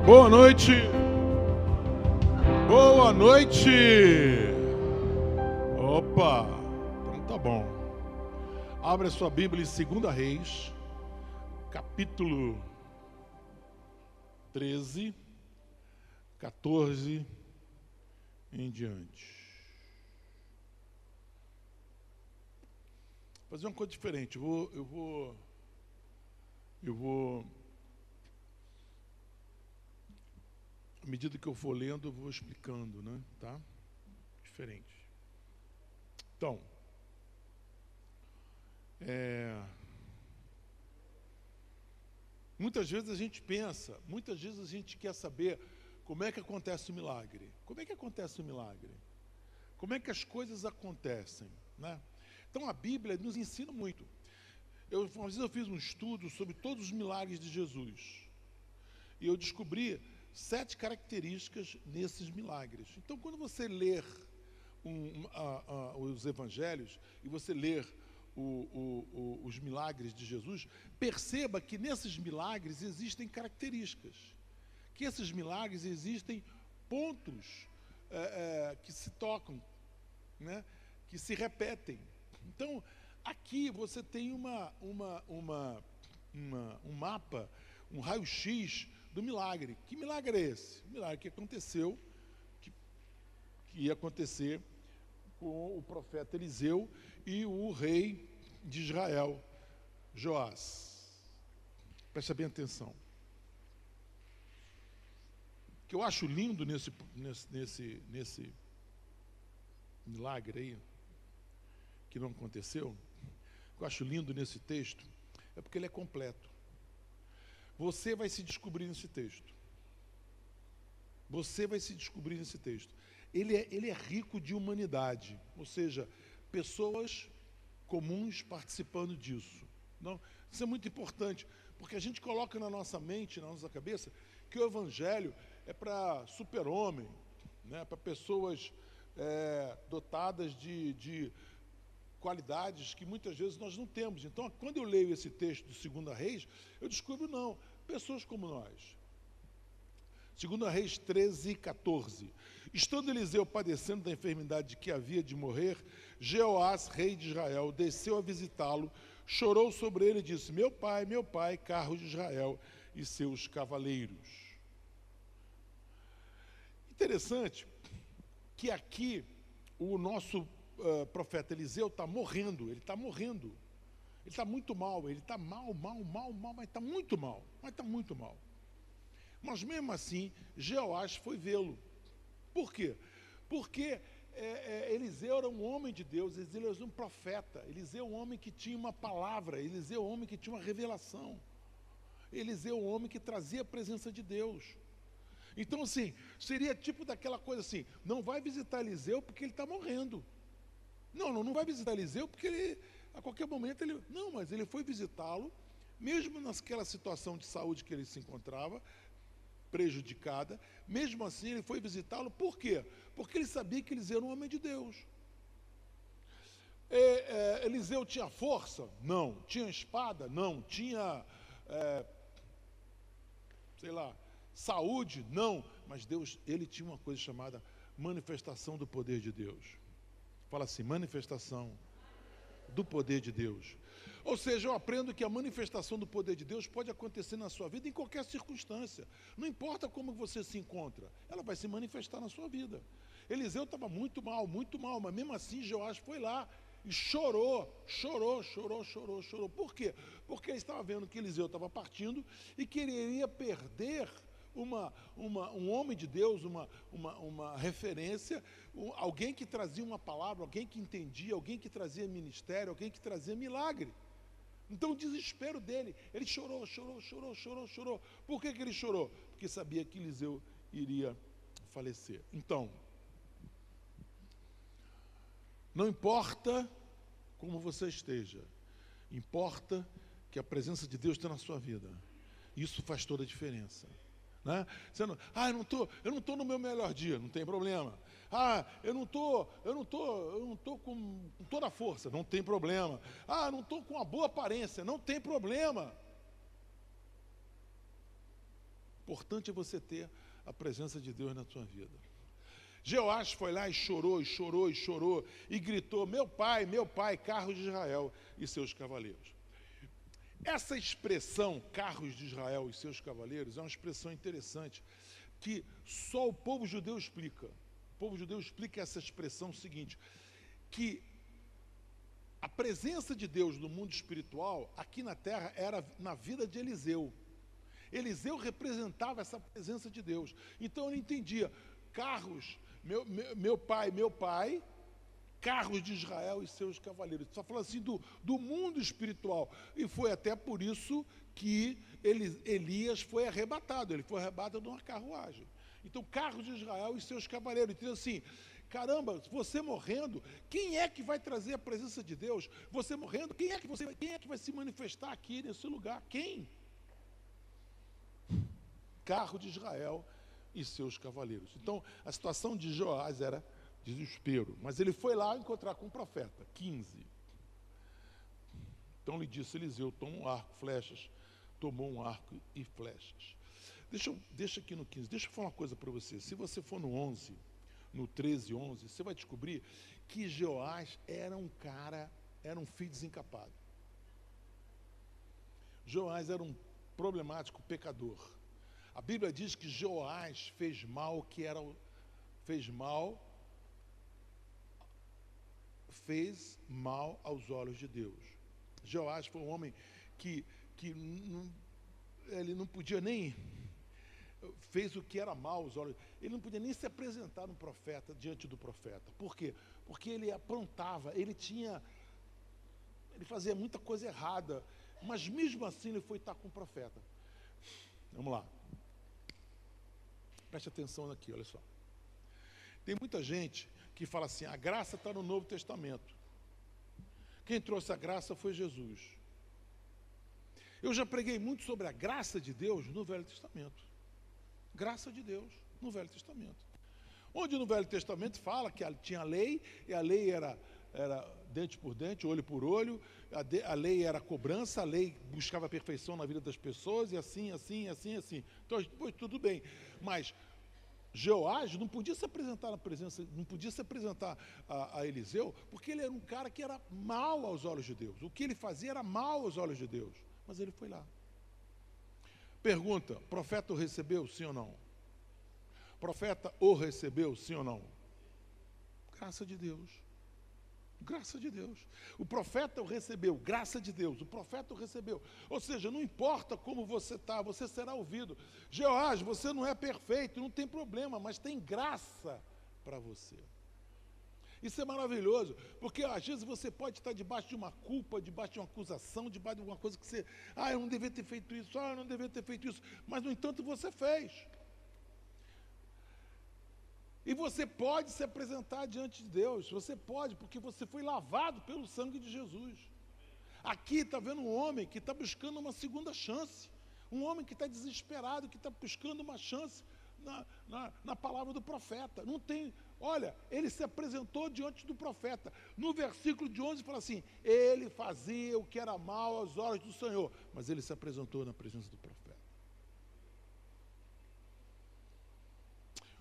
Boa noite. Boa noite. Opa, então tá bom. Abra sua Bíblia em 2 Reis, capítulo 13, 14 em diante. Vou fazer uma coisa diferente. Eu vou à medida que eu for lendo, eu vou explicando, né? Tá? Diferente. Então, muitas vezes a gente pensa, muitas vezes a gente quer saber como é que acontece o milagre. Como é que acontece o milagre? Como é que as coisas acontecem, né? Então a Bíblia nos ensina muito. Uma vez eu fiz um estudo sobre todos os milagres de Jesus. E eu descobri 7 características nesses milagres. Então, quando você ler os evangelhos e você ler os milagres de Jesus, perceba que nesses milagres existem características. Que esses milagres existem pontos que se tocam, né? Que se repetem. Então, aqui você tem um mapa, um raio-x do milagre. Que milagre é esse? O milagre que aconteceu, que ia acontecer com o profeta Eliseu e o rei de Israel, Joás. Presta bem atenção. O que eu acho lindo nesse milagre aí, que não aconteceu, o que eu acho lindo nesse texto, é porque ele é completo. Você vai se descobrir nesse texto. Você vai se descobrir nesse texto. Ele é rico de humanidade, ou seja, pessoas comuns participando disso. Não, isso é muito importante, porque a gente coloca na nossa mente, na nossa cabeça, que o Evangelho é para super-homem, né, para pessoas dotadas de qualidades que muitas vezes nós não temos. Então, quando eu leio esse texto de 2 Reis, eu descubro, não, pessoas como nós. 2 Reis 13, 14. Estando Eliseu padecendo da enfermidade de que havia de morrer, Jeoás, rei de Israel, desceu a visitá-lo, chorou sobre ele e disse: meu pai, carro de Israel e seus cavaleiros. Interessante que aqui o nosso profeta Eliseu está morrendo, ele está muito mal, ele está mal, mas está muito mal, Mas mesmo assim, Jeoás foi vê-lo. Por quê? Porque Eliseu era um homem de Deus, Eliseu era um profeta, Eliseu é um homem que tinha uma palavra, Eliseu é um homem que tinha uma revelação, Eliseu é um homem que trazia a presença de Deus. Então, assim, seria tipo daquela coisa assim, não vai visitar Eliseu porque ele está morrendo. Não vai visitar Eliseu porque ele, a qualquer momento, não, mas ele foi visitá-lo, mesmo naquela situação de saúde que ele se encontrava, prejudicada, mesmo assim ele foi visitá-lo. Por quê? Porque ele sabia que Eliseu era um homem de Deus. Eliseu tinha força? Não. Tinha espada? Não. Tinha, saúde? Não. Mas Deus, ele tinha uma coisa chamada manifestação do poder de Deus. Fala assim, manifestação do poder de Deus. Ou seja, eu aprendo que a manifestação do poder de Deus pode acontecer na sua vida em qualquer circunstância. Não importa como você se encontra, ela vai se manifestar na sua vida. Eliseu estava muito mal, mas mesmo assim Joás foi lá e chorou. Por quê? Porque ele estava vendo que Eliseu estava partindo e que ele iria perder um homem de Deus, uma referência, alguém que trazia uma palavra, alguém que entendia, alguém que trazia ministério, alguém que trazia milagre. Então o desespero dele, ele chorou. Por que ele chorou? Porque sabia que Eliseu iria falecer. Então, não importa como você esteja, importa que a presença de Deus esteja na sua vida. Isso faz toda a diferença. Né? Eu não estou no meu melhor dia, não tem problema. Eu não estou com toda a força, não tem problema. Não estou com uma boa aparência, não tem problema. importante é você ter a presença de Deus na sua vida. Jeoás foi lá e chorou, e chorou, e chorou, e gritou, meu pai, carros de Israel e seus cavaleiros. Essa expressão, carros de Israel e seus cavaleiros, é uma expressão interessante, que só o povo judeu explica. O povo judeu explica essa expressão seguinte, que a presença de Deus no mundo espiritual, aqui na terra, era na vida de Eliseu. Eliseu representava essa presença de Deus. Então ele entendia, carros, meu pai, carros de Israel e seus cavaleiros. Só falando assim do mundo espiritual. E foi até por isso que Elias foi arrebatado. Ele foi arrebatado numa carruagem. Então, carros de Israel e seus cavaleiros. Então, assim, caramba, você morrendo, quem é que vai trazer a presença de Deus? Você morrendo, quem é que vai se manifestar aqui nesse lugar? Quem? Carro de Israel e seus cavaleiros. Então, a situação de Joás era desespero. Mas ele foi lá encontrar com o profeta. 15. Então lhe disse Eliseu, toma um arco, flechas. Tomou um arco e flechas. Deixa aqui no 15. Deixa eu falar uma coisa para você. Se você for no 11, no 13, 11, você vai descobrir que Joás era um filho desencapado. Joás era um problemático pecador. A Bíblia diz que Joás fez mal aos olhos de Deus. Joás foi um homem que ele não podia nem, fez o que era mal aos olhos, ele não podia nem se apresentar diante do profeta. Por quê? Porque ele aprontava, ele fazia muita coisa errada, mas mesmo assim ele foi estar com o profeta. Vamos lá. Preste atenção aqui, olha só. Tem muita gente que fala assim, a graça está no Novo Testamento. Quem trouxe a graça foi Jesus. Eu já preguei muito sobre a graça de Deus no Velho Testamento. Graça de Deus no Velho Testamento. Onde no Velho Testamento fala que tinha a lei, e a lei era dente por dente, olho por olho, a lei era cobrança, a lei buscava a perfeição na vida das pessoas, e assim. Então, depois tudo bem. Mas Joás não podia se apresentar a Eliseu, porque ele era um cara que era mau aos olhos de Deus. O que ele fazia era mau aos olhos de Deus. Mas ele foi lá. Pergunta, profeta o recebeu, sim ou não? Profeta o recebeu, sim ou não? Graça de Deus. Graça de Deus. O profeta o recebeu, graça de Deus. O profeta o recebeu. Ou seja, não importa como você está, você será ouvido. Joás, você não é perfeito, não tem problema, mas tem graça para você. Isso é maravilhoso, porque às vezes você pode estar debaixo de uma culpa, debaixo de uma acusação, debaixo de alguma coisa que você, eu não devia ter feito isso, eu não devia ter feito isso, mas no entanto você fez. E você pode se apresentar diante de Deus, você pode, porque você foi lavado pelo sangue de Jesus. Aqui está vendo um homem que está buscando uma segunda chance, um homem que está desesperado, que está buscando uma chance na palavra do profeta. Não tem, olha, ele se apresentou diante do profeta. No versículo de 11 fala assim, ele fazia o que era mal aos olhos do Senhor, mas ele se apresentou na presença do profeta.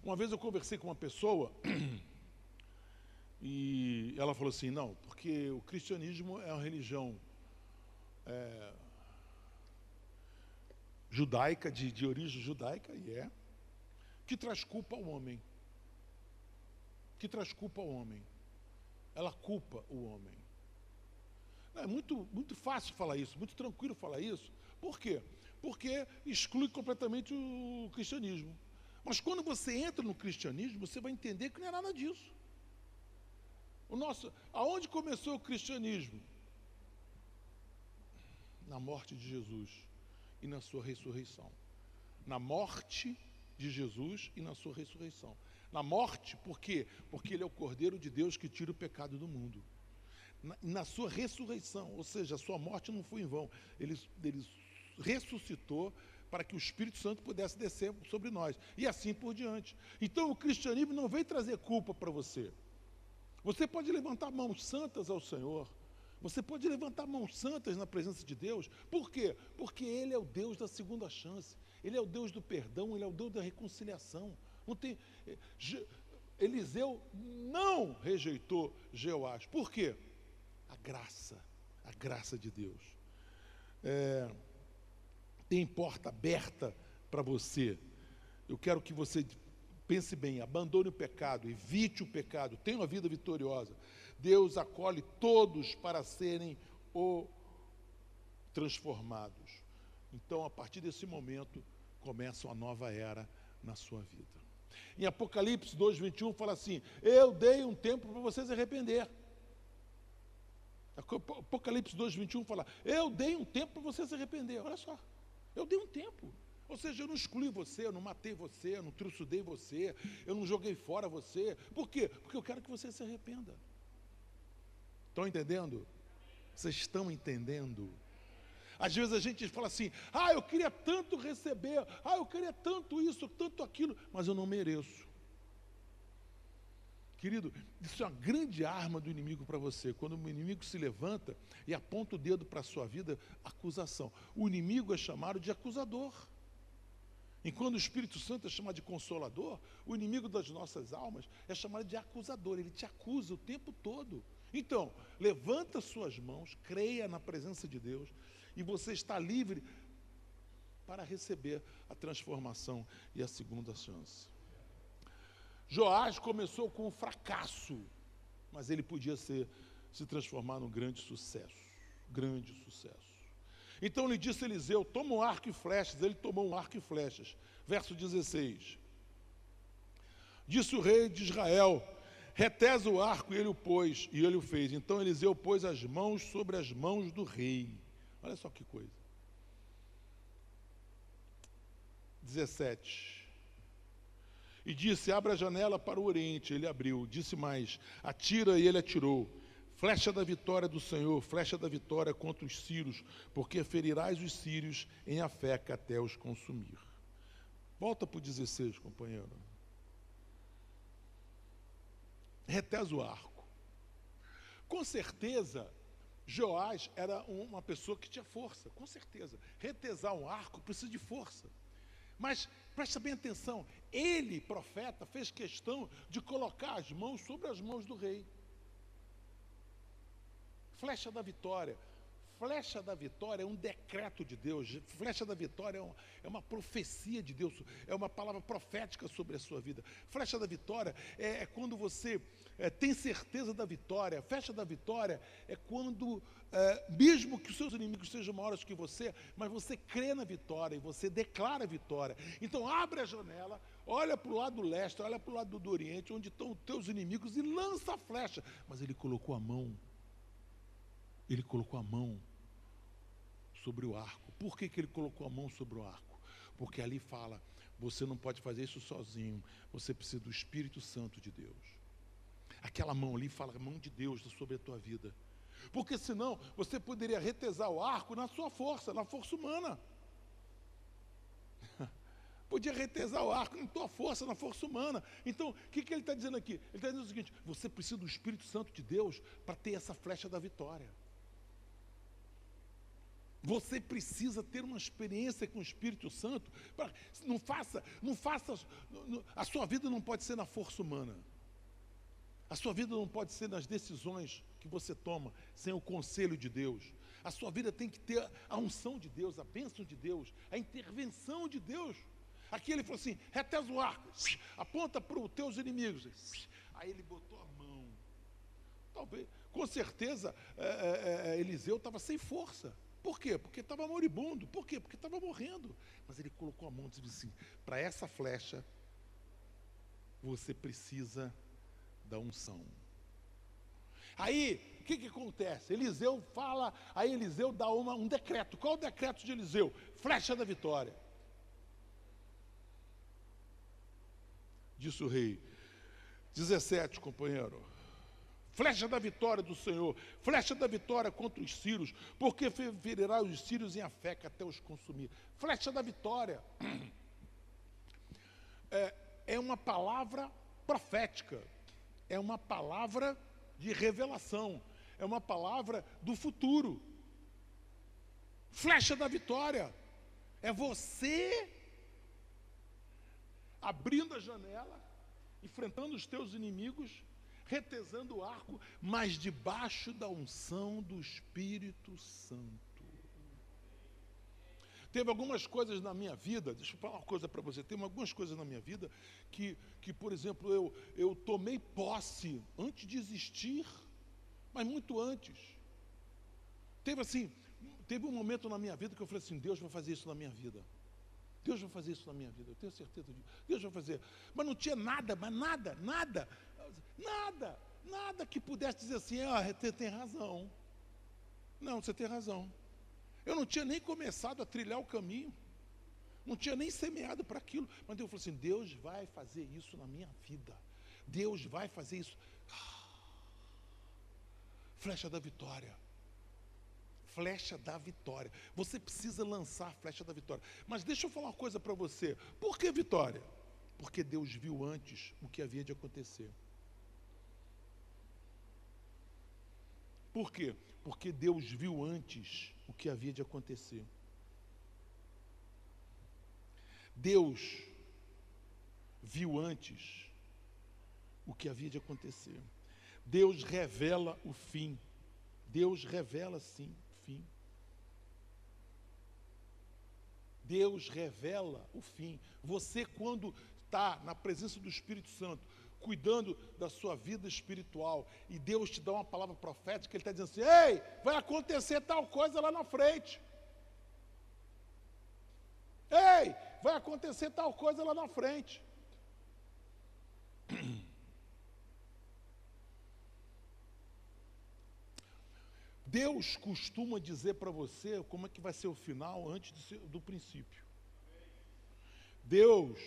Uma vez eu conversei com uma pessoa e ela falou assim, não, porque o cristianismo é uma religião judaica, de origem judaica, que traz culpa ao homem. Que traz culpa ao homem. Ela culpa o homem. É muito fácil falar isso, muito tranquilo falar isso. Por quê? Porque exclui completamente o cristianismo. Mas quando você entra no cristianismo, você vai entender que não é nada disso. Aonde começou o cristianismo? Na morte de Jesus e na sua ressurreição. Na morte de Jesus e na sua ressurreição. Na morte, por quê? Porque ele é o Cordeiro de Deus que tira o pecado do mundo. Na sua ressurreição, ou seja, a sua morte não foi em vão. Ele ressuscitou para que o Espírito Santo pudesse descer sobre nós. E assim por diante. Então o cristianismo não veio trazer culpa para você. Você pode levantar mãos santas ao Senhor. Você pode levantar mãos santas na presença de Deus. Por quê? Porque Ele é o Deus da segunda chance. Ele é o Deus do perdão, Ele é o Deus da reconciliação. Não tem, Eliseu não rejeitou Jeoás. Por quê? A graça de Deus. Tem porta aberta para você. Eu quero que você pense bem, abandone o pecado, evite o pecado, tenha uma vida vitoriosa. Deus acolhe todos para serem transformados. Então, a partir desse momento, começa uma nova era na sua vida. Em Apocalipse 2:21 fala assim: eu dei um tempo para você se arrepender. Apocalipse 2:21 fala: eu dei um tempo para você se arrepender. Olha só, eu dei um tempo. Ou seja, eu não excluí você, eu não matei você, eu não trucidei você, eu não joguei fora você. Por quê? Porque eu quero que você se arrependa. Estão entendendo? Vocês estão entendendo? Às vezes a gente fala assim: eu queria tanto receber, eu queria tanto isso, tanto aquilo, mas eu não mereço. Querido, isso é uma grande arma do inimigo para você. Quando o inimigo se levanta e aponta o dedo para a sua vida, acusação. O inimigo é chamado de acusador. E quando o Espírito Santo é chamado de consolador, o inimigo das nossas almas é chamado de acusador. Ele te acusa o tempo todo. Então, levanta suas mãos, creia na presença de Deus, e você está livre para receber a transformação e a segunda chance. Joás começou com um fracasso, mas ele podia se transformar num grande sucesso. Grande sucesso. Então lhe disse Eliseu: toma um arco e flechas. Ele tomou um arco e flechas. Verso 16. Disse o rei de Israel: retesa o arco, e ele o pôs, e ele o fez. Então Eliseu pôs as mãos sobre as mãos do rei. Olha só que coisa. 17. E disse: abra a janela para o oriente. Ele abriu. Disse mais: atira, e ele atirou. Flecha da vitória do Senhor, flecha da vitória contra os sírios, porque ferirás os sírios em Afeca até os consumir. Volta para o 16, companheiro. Retesa o arco. Com certeza, Joás era uma pessoa que tinha força, com certeza. Retesar um arco precisa de força. Mas, presta bem atenção, ele, profeta, fez questão de colocar as mãos sobre as mãos do rei. Flecha da vitória. Flecha da vitória é um decreto de Deus. Flecha da vitória é uma profecia de Deus. É uma palavra profética sobre a sua vida. Flecha da vitória é quando você tem certeza da vitória. Flecha da vitória é quando, mesmo que os seus inimigos sejam maiores que você, mas você crê na vitória e você declara a vitória. Então abre a janela, olha para o lado leste, olha para o lado do oriente, onde estão os teus inimigos, e lança a flecha. Mas ele colocou a mão. Ele colocou a mão sobre o arco. Por que ele colocou a mão sobre o arco? Porque ali fala: você não pode fazer isso sozinho, você precisa do Espírito Santo de Deus. Aquela mão ali fala a mão de Deus sobre a tua vida. Porque senão você poderia retesar o arco na sua força, na força humana. Podia retesar o arco na tua força, na força humana. Então, o que ele está dizendo aqui? Ele está dizendo o seguinte: você precisa do Espírito Santo de Deus para ter essa flecha da vitória. Você precisa ter uma experiência com o Espírito Santo. A sua vida não pode ser na força humana. A sua vida não pode ser nas decisões que você toma sem o conselho de Deus. A sua vida tem que ter a unção de Deus, a bênção de Deus, a intervenção de Deus. Aqui ele falou assim: retesa o arco, aponta para os teus inimigos. Aí ele botou a mão. Talvez, com certeza, Eliseu estava sem força. Por quê? Porque estava moribundo. Por quê? Porque estava morrendo. Mas ele colocou a mão e disse assim: para essa flecha, você precisa da unção. Aí, o que acontece? Eliseu fala, aí Eliseu dá um decreto. Qual o decreto de Eliseu? Flecha da vitória. Disse o rei. 17, companheiro. Flecha da vitória do Senhor, flecha da vitória contra os sírios, porque ferirá os sírios em Afeca até os consumir. Flecha da vitória é uma palavra profética, é uma palavra de revelação, é uma palavra do futuro. Flecha da vitória é você abrindo a janela, enfrentando os teus inimigos, retesando o arco, mas debaixo da unção do Espírito Santo. Teve algumas coisas na minha vida, deixa eu falar uma coisa para você, tem algumas coisas na minha vida que por exemplo, eu tomei posse antes de existir, mas muito antes. Teve um momento na minha vida que eu falei assim, Deus vai fazer isso na minha vida. Deus vai fazer isso na minha vida, eu tenho certeza disso. Deus vai fazer. Mas não tinha nada, nada que pudesse dizer assim, você tem razão. Não, você tem razão. Eu não tinha nem começado a trilhar o caminho. Não tinha nem semeado para aquilo. Mas Deus falou assim, Deus vai fazer isso na minha vida. Deus vai fazer isso. Flecha da vitória. Flecha da vitória. Você precisa lançar a flecha da vitória. Mas deixa eu falar uma coisa para você. Por que vitória? Porque Deus viu antes o que havia de acontecer. Por quê? Porque Deus viu antes o que havia de acontecer. Deus viu antes o que havia de acontecer. Deus revela o fim. Deus revela, sim, o fim. Deus revela o fim. Você, quando está na presença do Espírito Santo, cuidando da sua vida espiritual, e Deus te dá uma palavra profética, Ele está dizendo assim, ei, vai acontecer tal coisa lá na frente. Ei, vai acontecer tal coisa lá na frente. Deus costuma dizer para você como é que vai ser o final antes do princípio. Deus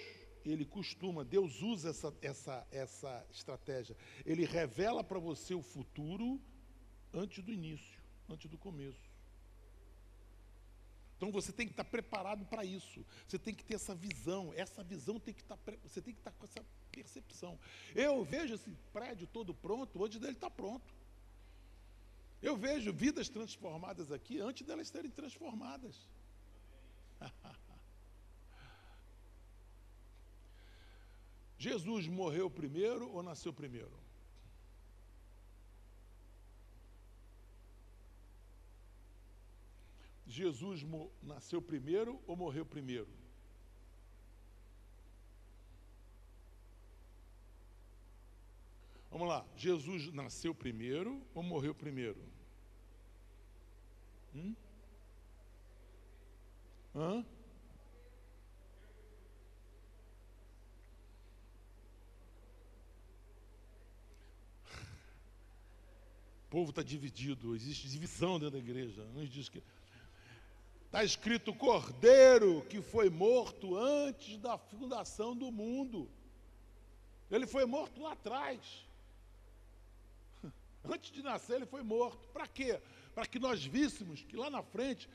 usa essa estratégia. Ele revela para você o futuro antes do início, antes do começo. Então você tem que estar preparado para isso. Você tem que ter essa visão. Essa visão tem que estar. Você tem que estar com essa percepção. Eu vejo esse prédio todo pronto antes dele estar pronto. Eu vejo vidas transformadas aqui antes delas serem transformadas. Jesus morreu primeiro ou nasceu primeiro? Jesus nasceu primeiro ou morreu primeiro? Vamos lá, Jesus nasceu primeiro ou morreu primeiro? Hã? O povo está dividido, existe divisão dentro da igreja. Uns dizem que está escrito Cordeiro que foi morto antes da fundação do mundo. Ele foi morto lá atrás. Antes de nascer ele foi morto. Para quê? Para que nós víssemos que lá na frente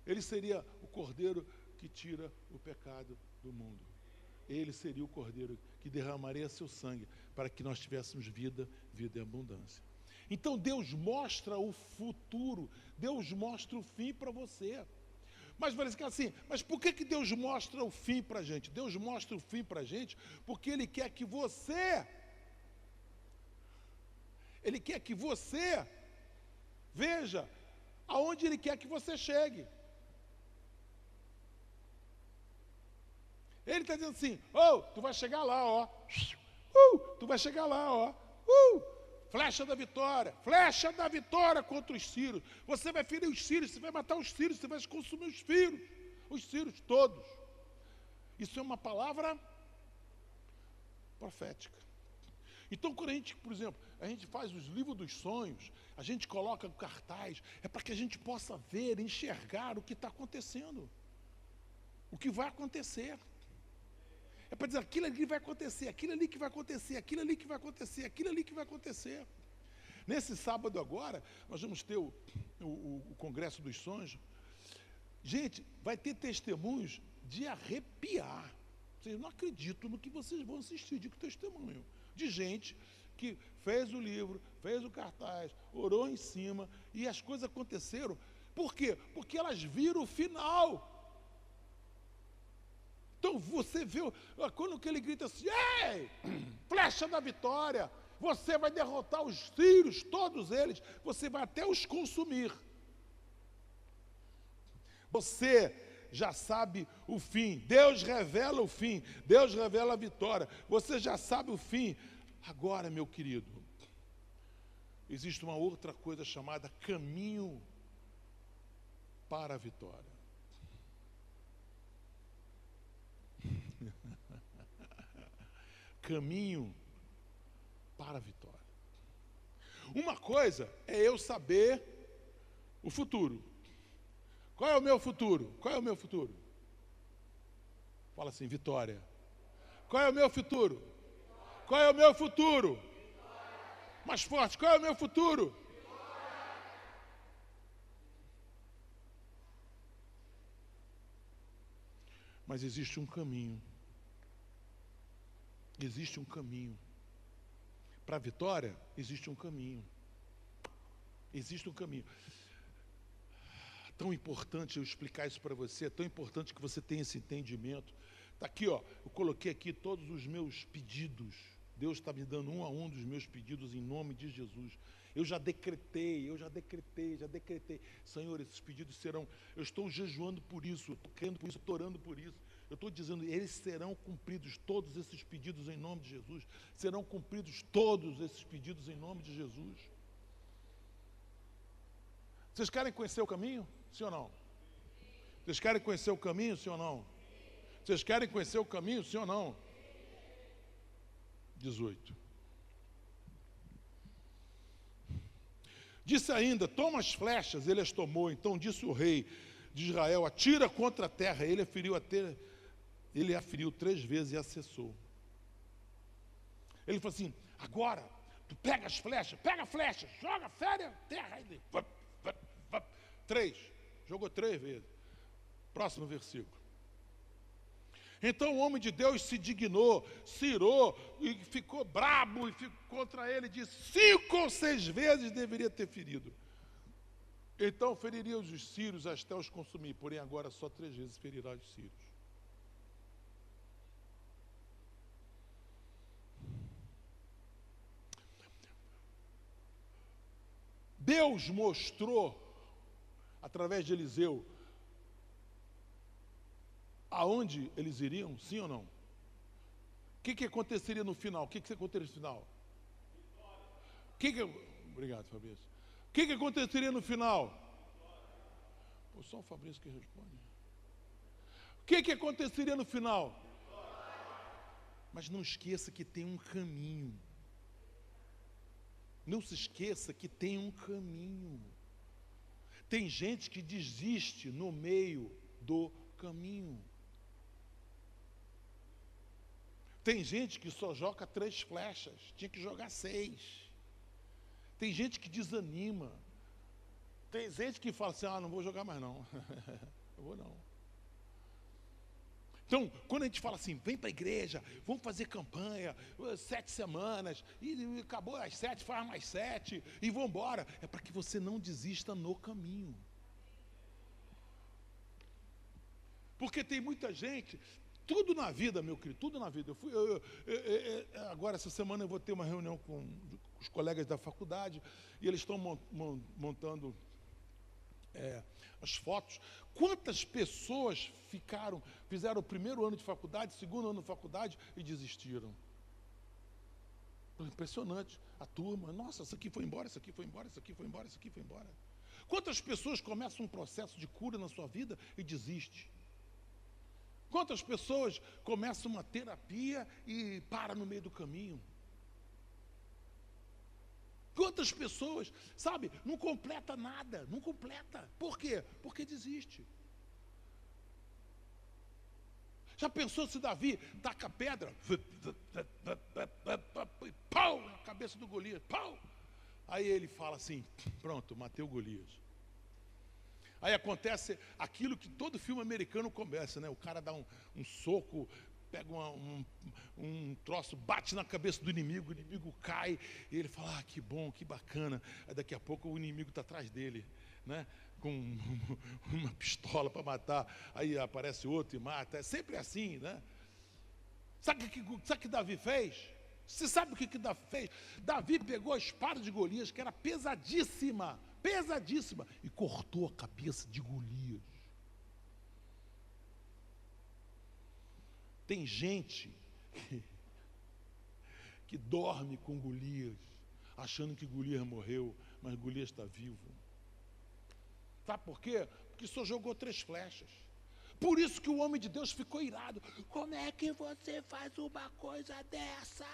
ele seria o Cordeiro que tira o pecado do mundo. Ele seria o Cordeiro que derramaria seu sangue para que nós tivéssemos vida em abundância. Então Deus mostra o futuro, Deus mostra o fim para você. Mas parece que assim, mas por que Deus mostra o fim para a gente? Deus mostra o fim para a gente porque Ele quer que você veja aonde Ele quer que você chegue. Ele está dizendo assim, tu vai chegar lá, ó. Tu vai chegar lá, ó. Flecha da vitória contra os sírios. Você vai ferir os sírios, você vai matar os sírios, você vai consumir os sírios todos. Isso é uma palavra profética. Então, quando a gente, por exemplo, a gente faz os livros dos sonhos, a gente coloca o cartaz, é para que a gente possa ver, enxergar o que está acontecendo. O que vai acontecer. É para dizer, aquilo ali vai acontecer, aquilo ali que vai acontecer, aquilo ali que vai acontecer, aquilo ali que vai acontecer. Nesse sábado agora, nós vamos ter o Congresso dos Sonhos. Gente, vai ter testemunhos de arrepiar. Vocês não acreditam no que vocês vão assistir de testemunho. De gente que fez o livro, fez o cartaz, orou em cima, e as coisas aconteceram. Por quê? Porque elas viram o final. Então você vê, quando que ele grita assim, ei, flecha da vitória, você vai derrotar os sírios, todos eles, você vai até os consumir. Você já sabe o fim, Deus revela o fim, Deus revela a vitória, você já sabe o fim. Agora, meu querido, existe uma outra coisa chamada caminho para a vitória. Caminho para a vitória. Uma coisa é eu saber o futuro. Qual é o meu futuro? Qual é o meu futuro? Fala assim, vitória. Qual é o meu futuro? Qual é o meu futuro? Mais forte, qual é o meu futuro? Mas existe um caminho. Existe um caminho. Para a vitória, existe um caminho. Existe um caminho. Tão importante eu explicar isso para você, é tão importante que você tenha esse entendimento. Está aqui, ó, eu coloquei aqui todos os meus pedidos. Deus está me dando um a um dos meus pedidos em nome de Jesus. Eu já decretei. Senhor, esses pedidos serão, eu estou jejuando por isso, eu estou crendo por isso, eu estou orando por isso. Eu estou dizendo, eles serão cumpridos, todos esses pedidos em nome de Jesus. Serão cumpridos todos esses pedidos em nome de Jesus. Vocês querem conhecer o caminho? Sim ou não? Vocês querem conhecer o caminho? Sim ou não? Vocês querem conhecer o caminho? Sim ou não? 18. Disse ainda, toma as flechas, ele as tomou. Então disse o rei de Israel, atira contra a terra. Ele a feriu 3 vezes e a cessou. Ele falou assim, agora, tu pega as flechas, pega a flecha, joga, fere a terra. 3, jogou 3 vezes. Próximo versículo. Então o homem de Deus se dignou, se irou e ficou brabo e ficou contra ele, disse, 5 ou 6 vezes deveria ter ferido. Então feriria os sírios até os consumir, porém agora só 3 vezes ferirá os sírios. Deus mostrou, através de Eliseu, aonde eles iriam, sim ou não? O que aconteceria no final? O que aconteceria no final? Obrigado, Fabrício. O que aconteceria no final? Pô, só o Fabrício que responde. O que aconteceria no final? Mas não esqueça que tem um caminho. Não se esqueça que tem um caminho. Tem gente que desiste no meio do caminho. Tem gente que só joga 3 flechas, tinha que jogar 6. Tem gente que desanima. Tem gente que fala assim, não vou jogar mais não. Eu vou não. Então, quando a gente fala assim, vem para a igreja, vamos fazer campanha, 7 semanas, e acabou as 7, faz mais 7, e vamos embora. É para que você não desista no caminho. Porque tem muita gente, tudo na vida, meu querido, tudo na vida. Agora, essa semana, eu vou ter uma reunião com os colegas da faculdade, e eles estão montando as fotos. Quantas pessoas fizeram o 1º ano de faculdade, 2º ano de faculdade e desistiram? Impressionante. A turma, nossa, isso aqui foi embora, isso aqui foi embora, isso aqui foi embora, isso aqui foi embora. Quantas pessoas começam um processo de cura na sua vida e desistem? Quantas pessoas começam uma terapia e param no meio do caminho? Quantas pessoas, sabe, não completa nada, não completa. Por quê? Porque desiste. Já pensou se Davi taca a pedra, pau, na cabeça do Golias, pau. Aí ele fala assim, pronto, matei o Golias. Aí acontece aquilo que todo filme americano começa, né? O cara dá um soco, pega um troço, bate na cabeça do inimigo, o inimigo cai, e ele fala, que bom, que bacana. Aí daqui a pouco o inimigo está atrás dele, né? com uma pistola para matar, aí aparece outro e mata. É sempre assim, né? Sabe o que Davi fez? Você sabe o que Davi fez? Davi pegou a espada de Golias, que era pesadíssima, pesadíssima, e cortou a cabeça de Golias. Tem gente que dorme com Golias, achando que Golias morreu, mas Golias está vivo. Sabe por quê? Porque só jogou 3 flechas. Por isso que o homem de Deus ficou irado. Como é que você faz uma coisa dessa?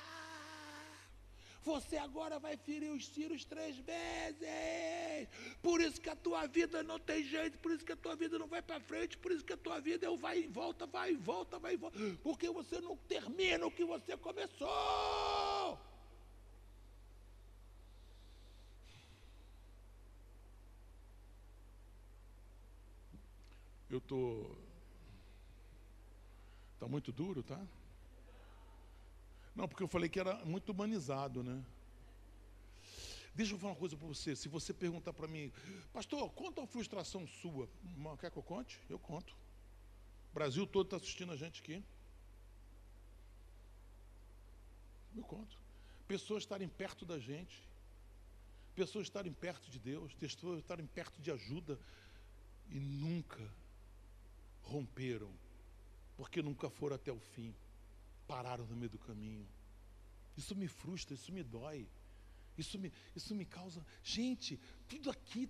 Você agora vai ferir os sírios 3 vezes. Por isso que a tua vida não tem jeito, por isso que a tua vida não vai para frente, por isso que a tua vida é o vai e volta, vai e volta, vai e volta. Porque você não termina o que você começou. Tá muito duro, tá? Não, porque eu falei que era muito humanizado, né? Deixa eu falar uma coisa para você. Se você perguntar para mim, pastor, conta uma frustração sua. Quer que eu conte? Eu conto. O Brasil todo está assistindo a gente aqui. Eu conto. Pessoas estarem perto da gente. Pessoas estarem perto de Deus. Pessoas estarem perto de ajuda. E nunca romperam. Porque nunca foram até o fim. Pararam no meio do caminho. Isso me frustra, isso me dói. Isso me causa... Gente, tudo aqui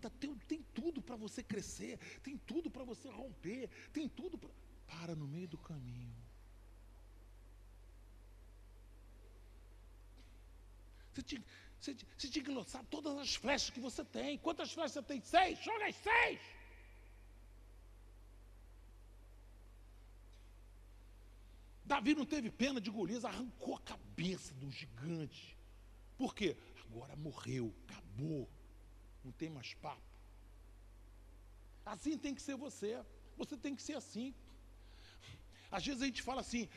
tem tudo para você crescer, tem tudo para você romper, tem tudo para... Para no meio do caminho. Você tinha que lançar todas as flechas que você tem. Quantas flechas você tem? 6? Joga as 6! Davi não teve pena de Golias, arrancou a cabeça do gigante. Por quê? Agora morreu, acabou, não tem mais papo. Assim tem que ser você tem que ser assim. Às vezes a gente fala assim,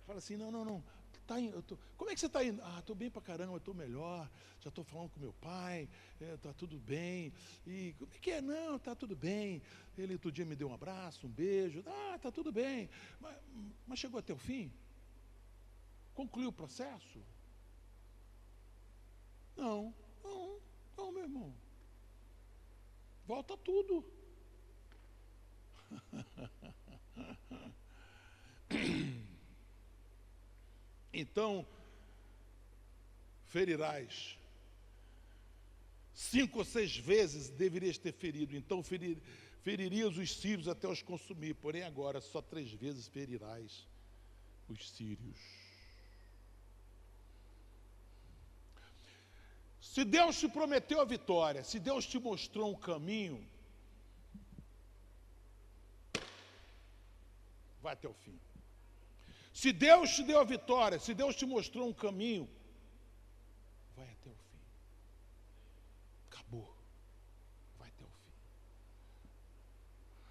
fala assim, não, como é que você está indo? Estou bem pra caramba, estou melhor, já estou falando com meu pai, está tudo bem. E como é que é? Não, está tudo bem. Ele outro dia me deu um abraço, um beijo, está tudo bem. Mas chegou até o fim? Concluiu o processo? Não, meu irmão. Volta tudo. Então, ferirás. 5 ou 6 vezes deverias ter ferido. Então, feririas os sírios até os consumir. Porém, agora, só 3 vezes ferirás os sírios. Se Deus te prometeu a vitória, se Deus te mostrou um caminho, vai até o fim. Se Deus te deu a vitória, se Deus te mostrou um caminho, vai até o fim. Acabou. Vai até o fim.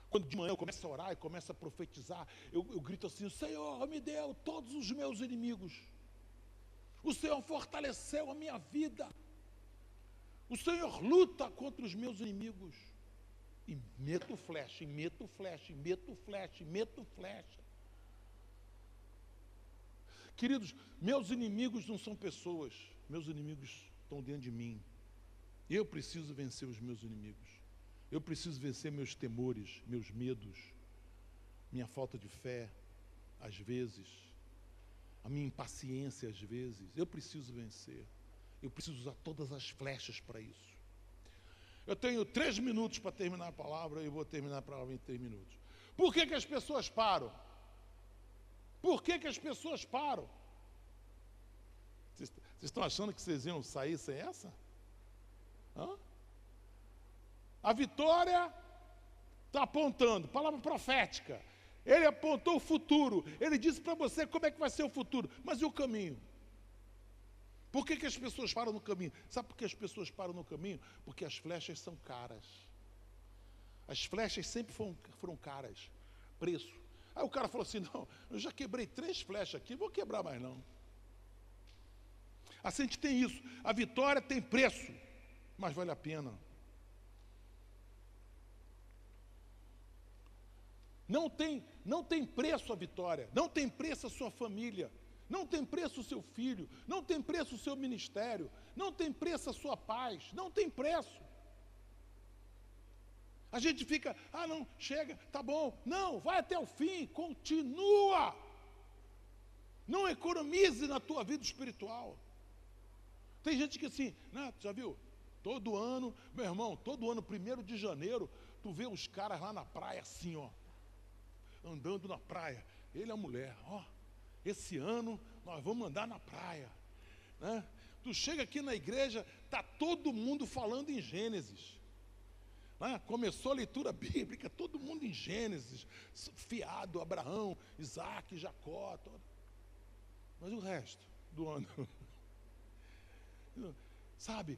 Quando de manhã eu começo a orar e começo a profetizar, eu grito assim, o Senhor me deu todos os meus inimigos. O Senhor fortaleceu a minha vida. O Senhor luta contra os meus inimigos. E meto flecha, e meto flecha, e meto flecha, e meto flecha. Queridos, meus inimigos não são pessoas. Meus inimigos estão dentro de mim. Eu preciso vencer os meus inimigos. Eu preciso vencer meus temores, meus medos, minha falta de fé, às vezes, a minha impaciência, às vezes. Eu preciso vencer. Eu preciso usar todas as flechas para isso. Eu tenho 3 minutos para terminar a palavra e eu vou terminar a palavra em 3 minutos. Por que as pessoas param? Por que as pessoas param? Vocês estão achando que vocês iam sair sem essa? A vitória está apontando, palavra profética. Ele apontou o futuro. Ele disse para você como é que vai ser o futuro. Mas e o caminho? Por que as pessoas param no caminho? Sabe por que as pessoas param no caminho? Porque as flechas são caras. As flechas sempre foram caras. Preço. Aí o cara falou assim, não, eu já quebrei 3 flechas aqui, vou quebrar mais não. Assim a gente tem isso. A vitória tem preço, mas vale a pena. Não tem preço a vitória, não tem preço a sua família, não tem preço o seu filho, não tem preço o seu ministério, não tem preço a sua paz, não tem preço. A gente fica, não, chega, tá bom. Não, vai até o fim, continua. Não economize na tua vida espiritual. Tem gente que assim, né, já viu? Todo ano, meu irmão, todo ano, 1º de janeiro, tu vê os caras lá na praia assim, ó, andando na praia. Ele e a mulher, ó, esse ano nós vamos andar na praia, né? Tu chega aqui na igreja, tá todo mundo falando em Gênesis, né? Começou a leitura bíblica, todo mundo em Gênesis, fiado, Abraão, Isaac, Jacó, todo. Mas o resto do ano, sabe,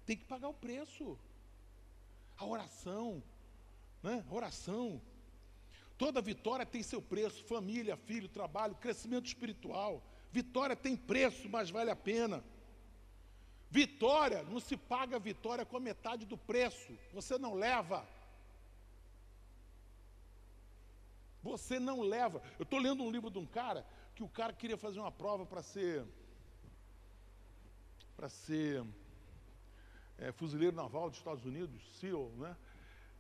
tem que pagar o preço. A oração, né? Oração. Toda vitória tem seu preço, família, filho, trabalho, crescimento espiritual. Vitória tem preço, mas vale a pena. Vitória, não se paga vitória com a metade do preço. Você não leva. Você não leva. Eu estou lendo um livro de um cara, que o cara queria fazer uma prova para ser fuzileiro naval dos Estados Unidos, SEAL, né?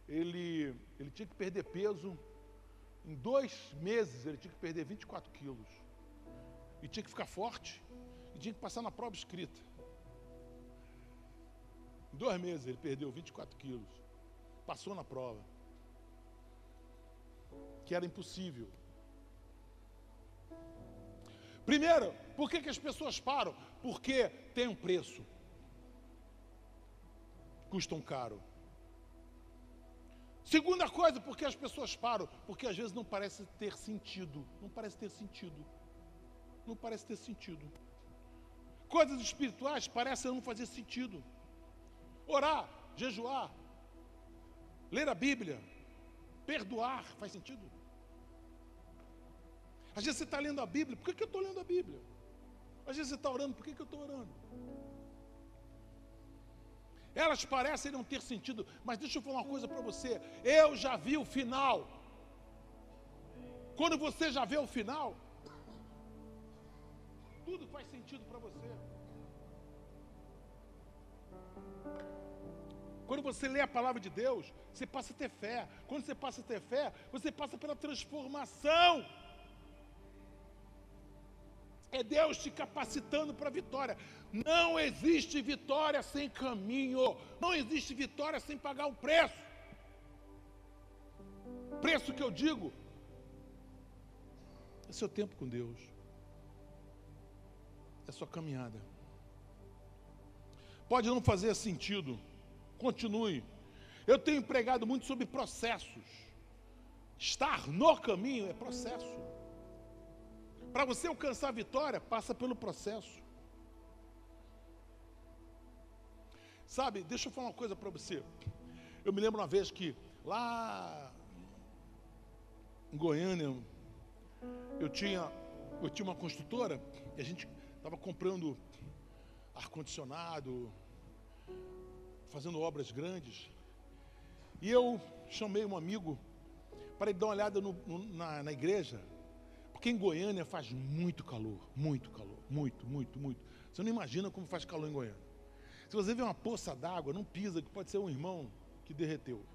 Ele tinha que perder peso. Em 2 meses ele tinha que perder 24 quilos. E tinha que ficar forte. E tinha que passar na prova escrita. Em 2 meses ele perdeu 24 quilos. Passou na prova. Que era impossível. Primeiro, por que as pessoas param? Porque tem um preço. Custam caro. Segunda coisa, porque as pessoas param? Porque às vezes não parece ter sentido. Não parece ter sentido. Não parece ter sentido. Coisas espirituais parecem não fazer sentido. Orar, jejuar, ler a Bíblia, perdoar, faz sentido? Às vezes você está lendo a Bíblia, por que eu estou lendo a Bíblia? Às vezes você está orando, por que eu estou orando? Elas parecem não ter sentido, mas deixa eu falar uma coisa para você. Eu já vi o final. Quando você já vê o final, tudo faz sentido para você. Quando você lê a palavra de Deus, você passa a ter fé. Quando você passa a ter fé, você passa pela transformação. É Deus te capacitando para a vitória. Não existe vitória sem caminho. Não existe vitória sem pagar um preço. Preço que eu digo é seu tempo com Deus. É sua caminhada. Pode não fazer sentido. Continue. Eu tenho pregado muito sobre processos. Estar no caminho é processo. Para você alcançar a vitória, passa pelo processo. Sabe, deixa eu falar uma coisa para você. Eu me lembro uma vez que lá em Goiânia, eu tinha uma construtora e a gente estava comprando ar-condicionado, fazendo obras grandes. E eu chamei um amigo para ele dar uma olhada na igreja. Porque em Goiânia faz muito calor, muito. Você não imagina como faz calor em Goiânia. Se você vê uma poça d'água, não pisa, que pode ser um irmão que derreteu.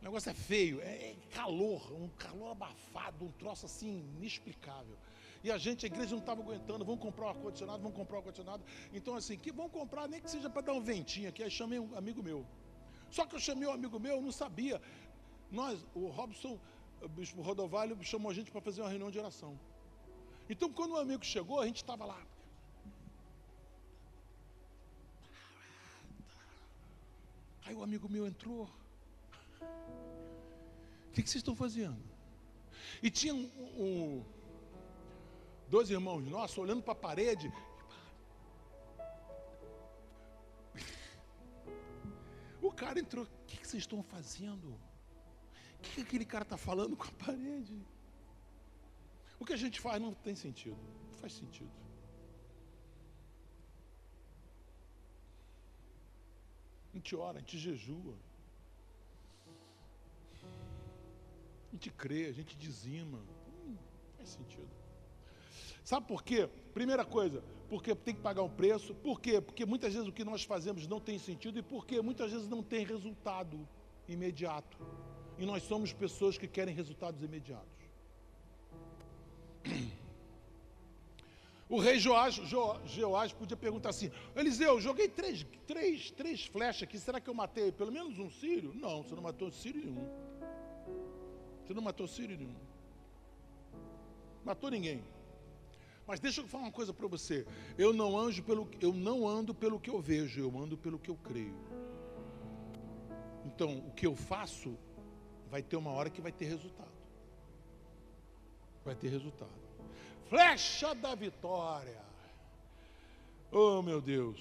O negócio é feio, é calor, um calor abafado, um troço assim inexplicável. E a igreja não estava aguentando, vamos comprar um ar-condicionado. Então assim, vamos comprar, nem que seja para dar um ventinho aqui. Aí chamei um amigo meu. Só que eu chamei um amigo meu, eu não sabia. O Robson, o bispo Rodovalho, chamou a gente para fazer uma reunião de oração. Então, quando o amigo chegou, a gente estava lá. Aí o amigo meu entrou. O que vocês estão fazendo? E tinha 2 irmãos nossos olhando para a parede. O cara entrou. O que vocês estão fazendo? O que aquele cara está falando com a parede? O que a gente faz não tem sentido. Não faz sentido. A gente ora, a gente jejua. gente crê, a gente dizima. Faz sentido. Sabe por quê? Primeira coisa, porque tem que pagar um preço. Por quê? Porque muitas vezes o que nós fazemos não tem sentido. E porque muitas vezes não tem resultado imediato. E nós somos pessoas que querem resultados imediatos. O rei Joás podia perguntar assim: Eliseu, joguei três flechas aqui, será que eu matei pelo menos um sírio? Não, você não matou sírio nenhum. Você não matou sírio nenhum. Matou ninguém. Mas deixa eu falar uma coisa para você. Eu não ando pelo que eu vejo, eu ando pelo que eu creio. Então, o que eu faço vai ter uma hora que vai ter resultado. Vai ter resultado. Flecha da vitória. Oh, meu Deus.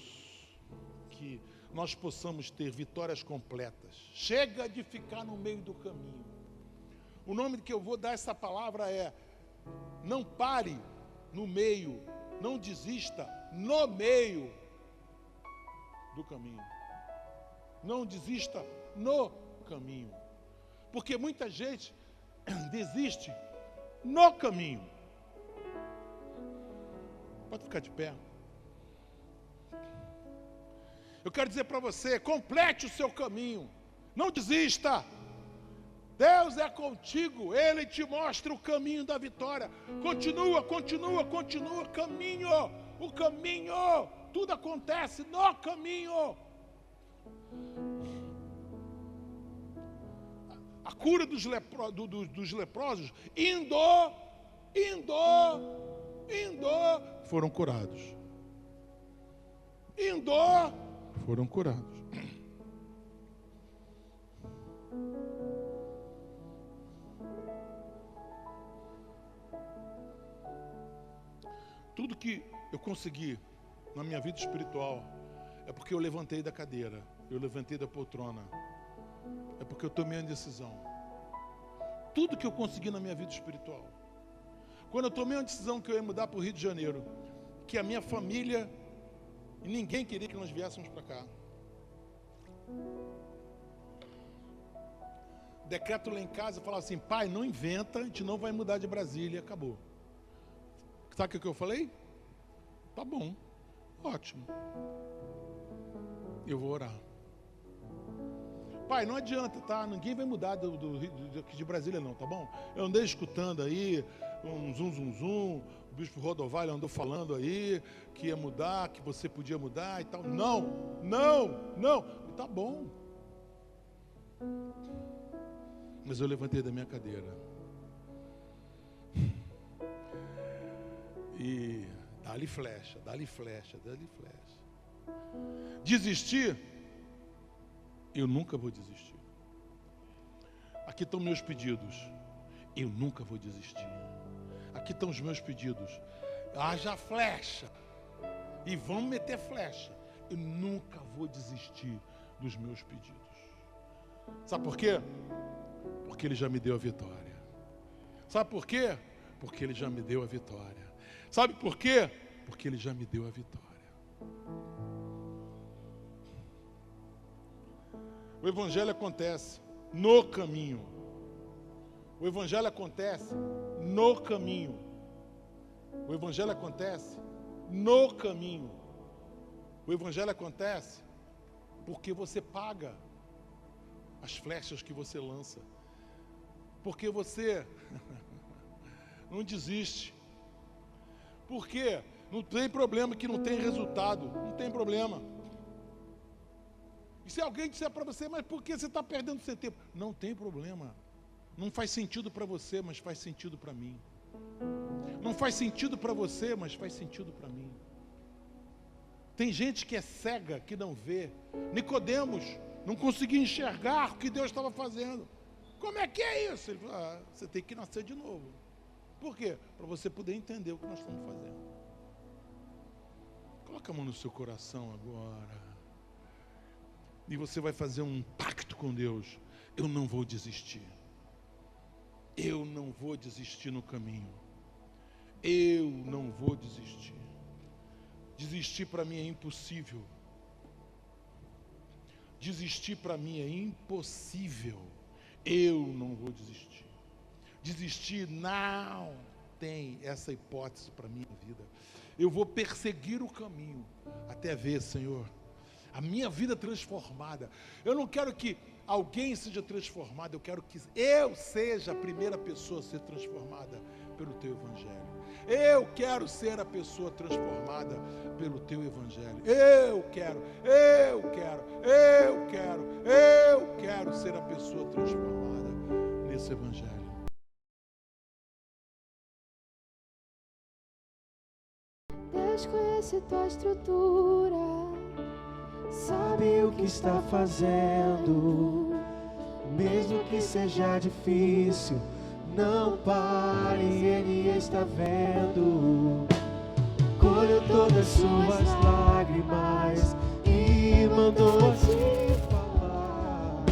Que nós possamos ter vitórias completas. Chega de ficar no meio do caminho. O nome que eu vou dar essa palavra é: não pare no meio, não desista no meio do caminho. Não desista no caminho. Porque muita gente desiste no caminho. Pode ficar de pé. Eu quero dizer para você: complete o seu caminho. Não desista. Deus é contigo, Ele te mostra o caminho da vitória. Continua, caminho, o caminho, tudo acontece no caminho. A cura dos leprosos, indo, foram curados. Foram curados. Tudo que eu consegui na minha vida espiritual é porque eu levantei da cadeira, eu levantei da poltrona, é porque eu tomei uma decisão. Tudo que eu consegui na minha vida espiritual, quando eu tomei uma decisão que eu ia mudar para o Rio de Janeiro, que a minha família e ninguém queria que nós viéssemos para cá, decreto lá em casa, falava assim: pai, não inventa, a gente não vai mudar de Brasília, acabou. Sabe o que eu falei? Tá bom, ótimo. Eu vou orar. Pai, não adianta, tá? Ninguém vai mudar aqui de Brasília não, tá bom? Eu andei escutando aí, um zum. O bispo Rodovalho andou falando aí que ia mudar, que você podia mudar e tal. Não. Tá bom. Mas eu levantei da minha cadeira. E dá-lhe flecha. Desistir? Eu nunca vou desistir. Aqui estão meus pedidos. Eu nunca vou desistir. Aqui estão os meus pedidos. Haja flecha. E vamos meter flecha. Eu nunca vou desistir dos meus pedidos. Sabe por quê? Porque Ele já me deu a vitória. Sabe por quê? Porque Ele já me deu a vitória. Sabe por quê? Porque Ele já me deu a vitória. O Evangelho acontece no caminho. O Evangelho acontece no caminho. O Evangelho acontece no caminho. O Evangelho acontece porque você paga as flechas que você lança. Porque você não desiste. Por quê? Não tem problema que não tem resultado. Não tem problema. E se alguém disser para você: mas por que você está perdendo seu tempo? Não tem problema. Não faz sentido para você, mas faz sentido para mim. Não faz sentido para você, mas faz sentido para mim. Tem gente que é cega, que não vê. Nicodemos não conseguia enxergar o que Deus estava fazendo. Como é que é isso? Ele falou: você tem que nascer de novo. Por quê? Para você poder entender o que nós estamos fazendo. Coloca a mão no seu coração agora. E você vai fazer um pacto com Deus. Eu não vou desistir. Eu não vou desistir no caminho. Eu não vou desistir. Desistir para mim é impossível. Desistir para mim é impossível. Eu não vou desistir. desistir. Não tem essa hipótese para a minha vida. Eu vou perseguir o caminho até ver, Senhor, a minha vida transformada. Eu não quero que alguém seja transformado, eu quero que eu seja a primeira pessoa a ser transformada pelo Teu Evangelho. Eu quero ser a pessoa transformada pelo Teu Evangelho. Eu quero ser a pessoa transformada nesse Evangelho. Deus conhece tua estrutura, sabe o que está fazendo. Mesmo que seja difícil, não pare, Ele está vendo. Colheu todas as suas lágrimas e mandou te falar.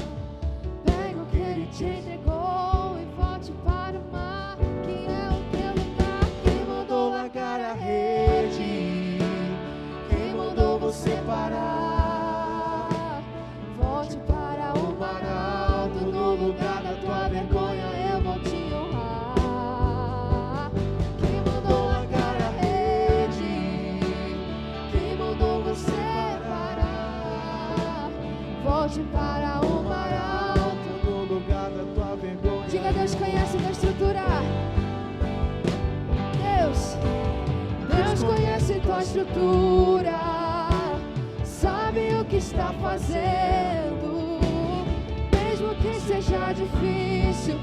Pega o que Ele te entregou e volte para o mar, que é o teu lugar. Quem mandou largar a rede? Quem mandou você parar? Volte para o mar alto, no lugar da tua vergonha eu vou te honrar. Quem mandou largar a rede? Quem mandou você parar? Volte para o mar alto, no lugar da tua vergonha. Diga, Deus conhece tua estrutura. Deus conhece tua estrutura, sabe o que está fazendo. Mesmo que seja difícil,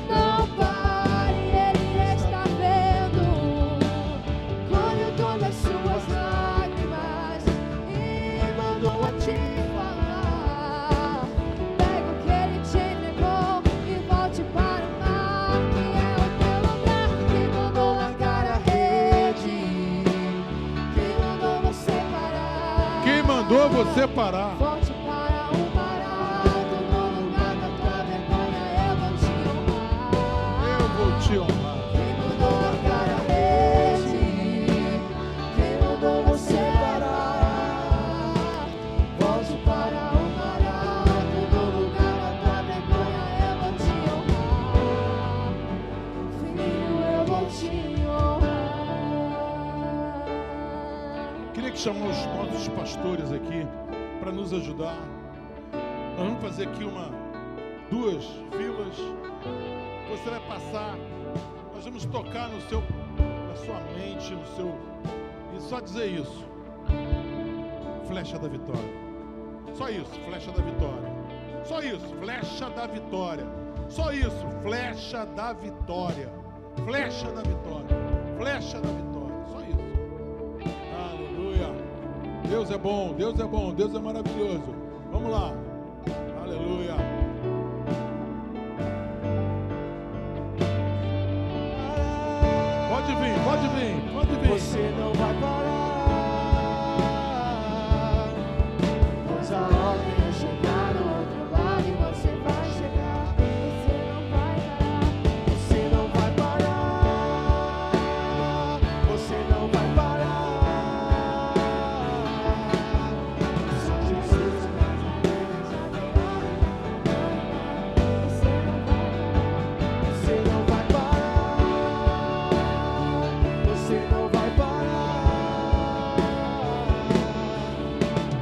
não pare, Ele está vendo. Colheu todas as suas lágrimas e mandou a te falar. Pega o que Ele te entregou e volte para o mar, que é o teu lugar. Quem mandou largar a rede? Quem mandou você parar? Quem mandou você parar? Volte para o mar alto, no lugar da tua vergonha eu vou te honrar. Eu vou te honrar. Quem mandou largar a rede? Quem mandou você parar? Volte para o mar alto, no lugar da tua vergonha eu vou te honrar. Filho, eu vou te honrar. Queria que chamar os nossos pastores aqui para nos ajudar. Nós vamos fazer aqui duas filas. Você vai passar. Nós vamos tocar na sua mente, e só dizer isso. Flecha da vitória. Só isso, flecha da vitória. Só isso, flecha da vitória. Só isso, flecha da vitória. Flecha da vitória. Flecha da vitória. Só isso. Aleluia. Deus é bom, Deus é bom, Deus é maravilhoso. Vamos lá. Aleluia. Pode vir, pode vir, pode vir. Você não vai parar, pois a ordem é chegar no outro lado e você vai chegar. Você não vai parar, você não vai parar. Só Jesus Nazareno já tem ordem. Você não vai parar, você não vai parar.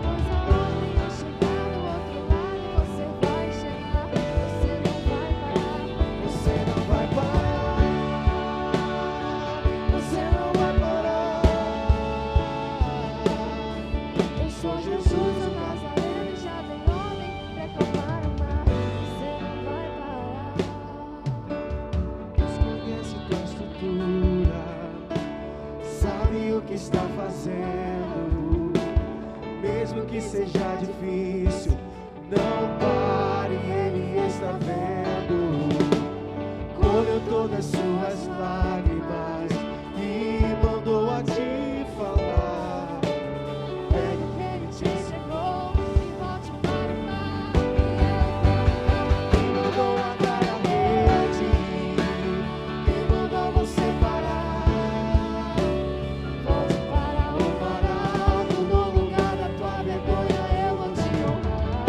Pois a ordem é chegar no outro lado e você vai chegar. Você não vai parar, você não vai parar. Eu sou Jesus o Nazareno, já dei ordem pra acalmar o mar. Você não vai parar. Deus conhece tua estrutura, sabe o que está fazendo. Mesmo que seja difícil, não pare, Ele está vendo. Colheu todas as suas lágrimas e mandou a te falar. Pega o que Ele te entregou e volte para o mar. Quem mandou largar a rede? Quem mandou você parar? Volte para o mar alto, no lugar da tua vergonha eu vou te honrar.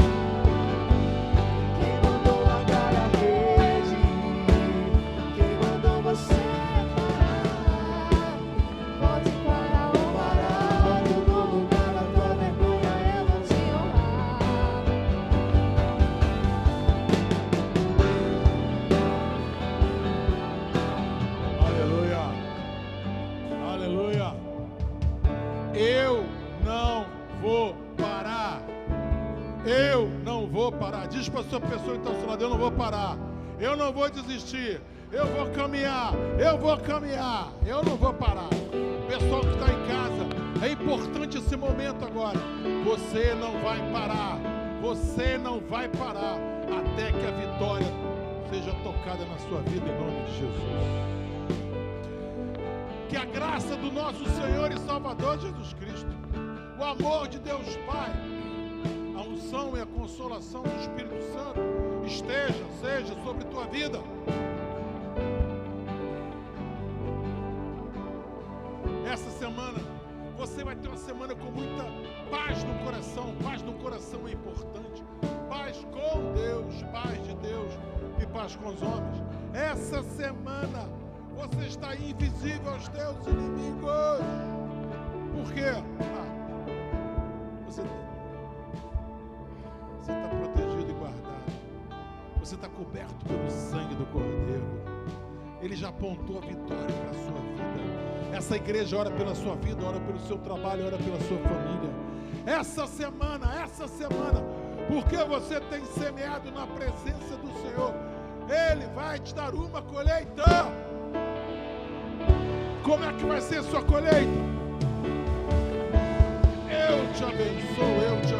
Diz para a sua pessoa que está ao seu lado: eu não vou parar, eu não vou desistir, eu vou caminhar, eu não vou parar. Pessoal que está em casa, é importante esse momento agora. Você não vai parar, você não vai parar até que a vitória seja tocada na sua vida, em nome de Jesus. Que a graça do nosso Senhor e Salvador Jesus Cristo, o amor de Deus Pai, a unção e a consolação do Espírito Santo seja sobre tua vida. Essa semana você vai ter uma semana com muita paz no coração. Paz no coração é importante. Paz com Deus, paz de Deus e paz com os homens. Essa semana você está invisível aos teus inimigos. Por quê? Você está protegido e guardado. Você está coberto pelo sangue do Cordeiro. Ele já apontou a vitória para a sua vida. Essa igreja ora pela sua vida, ora pelo seu trabalho, ora pela sua família. Essa semana, porque você tem semeado na presença do Senhor, Ele vai te dar uma colheita. Como é que vai ser a sua colheita? Eu te abençoo, eu te